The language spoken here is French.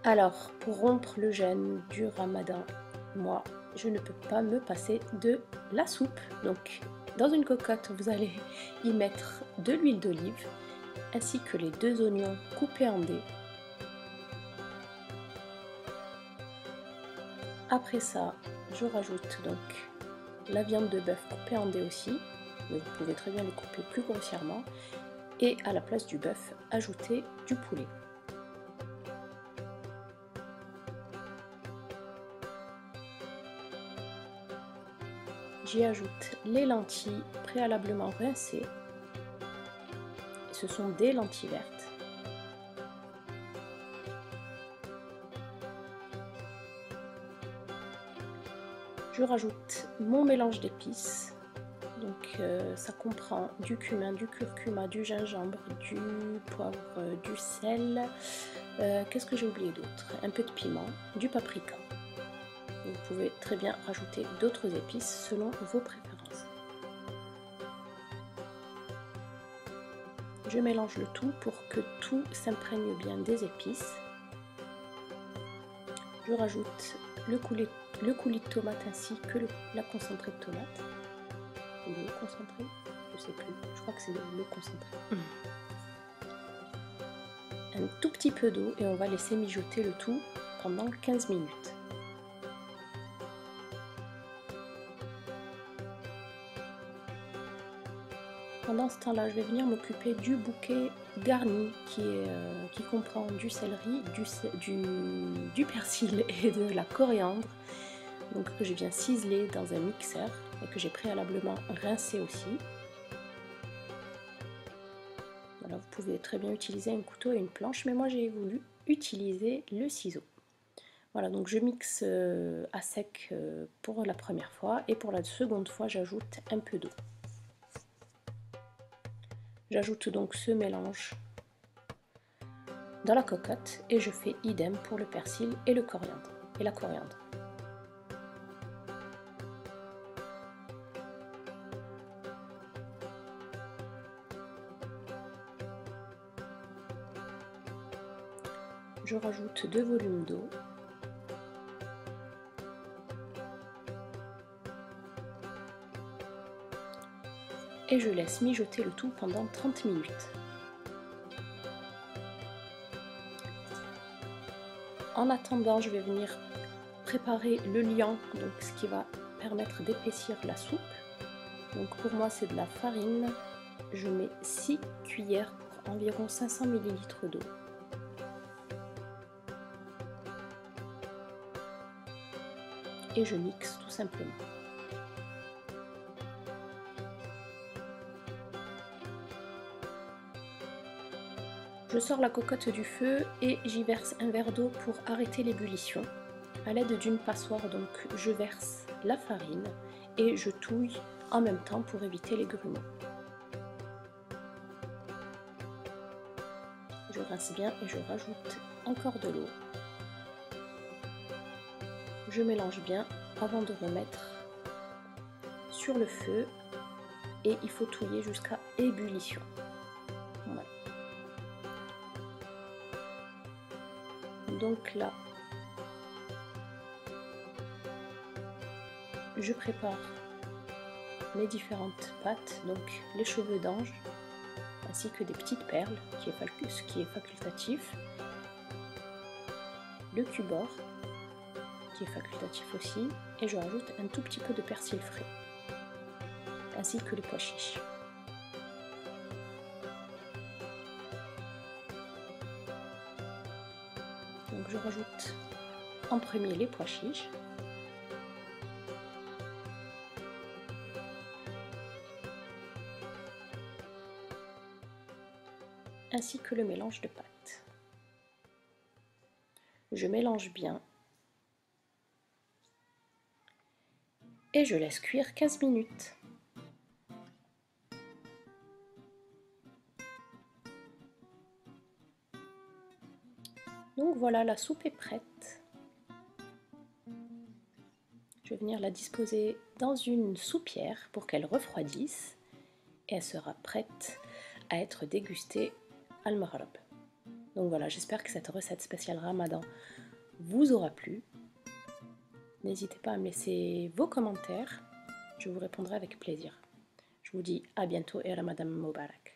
Alors, pour rompre le jeûne du Ramadan, moi, je ne peux pas me passer de la soupe. Donc, dans une cocotte, vous allez y mettre de l'huile d'olive, ainsi que les 2 oignons coupés en dés. Après ça, je rajoute donc la viande de bœuf coupée en dés aussi, mais vous pouvez très bien les couper plus grossièrement. Et à la place du bœuf, ajouter du poulet. J'y ajoute les lentilles préalablement rincées. Ce sont des lentilles vertes. Je rajoute mon mélange d'épices. Donc ça comprend du cumin, du curcuma, du gingembre, du poivre, du sel. Qu'est-ce que j'ai oublié d'autre? Un peu de piment, du paprika. Vous pouvez très bien rajouter d'autres épices selon vos préférences. Je mélange le tout pour que tout s'imprègne bien des épices. Je rajoute le coulis de tomate ainsi que la concentrée de tomate. Le concentré, je sais plus, je crois que c'est le concentré. Un tout petit peu d'eau et on va laisser mijoter le tout pendant 15 minutes. Pendant ce temps-là, je vais venir m'occuper du bouquet garni qui comprend du céleri, du persil et de la coriandre, donc que je viens ciseler dans un mixeur et que j'ai préalablement rincé aussi. Voilà, vous pouvez très bien utiliser un couteau et une planche, mais moi j'ai voulu utiliser le ciseau. Voilà, donc je mixe à sec pour la première fois et pour la seconde fois j'ajoute un peu d'eau. J'ajoute donc ce mélange dans la cocotte et je fais idem pour le persil et la coriandre. Je rajoute 2 volumes d'eau. Et je laisse mijoter le tout pendant 30 minutes. En attendant, je vais venir préparer le liant, donc ce qui va permettre d'épaissir la soupe. Donc pour moi c'est de la farine. Je mets 6 cuillères pour environ 500 ml d'eau. Et je mixe tout simplement. Je sors la cocotte du feu et j'y verse un verre d'eau pour arrêter l'ébullition. À l'aide d'une passoire, donc, je verse la farine et je touille en même temps pour éviter les grumeaux. Je rince bien et je rajoute encore de l'eau. Je mélange bien avant de remettre sur le feu et il faut touiller jusqu'à ébullition. Voilà. Donc là, je prépare mes différentes pâtes, donc les cheveux d'ange, ainsi que des petites perles, ce qui est facultatif, le cubord, qui est facultatif aussi, et je rajoute un tout petit peu de persil frais, ainsi que les pois chiches. Donc je rajoute en premier les pois chiches. Ainsi que le mélange de pâtes. Je mélange bien et je laisse cuire 15 minutes. Donc voilà, la soupe est prête. Je vais venir la disposer dans une soupière pour qu'elle refroidisse et elle sera prête à être dégustée al-maghrib. Donc voilà, j'espère que cette recette spéciale Ramadan vous aura plu. N'hésitez pas à me laisser vos commentaires, je vous répondrai avec plaisir. Je vous dis à bientôt et Ramadan Mubarak.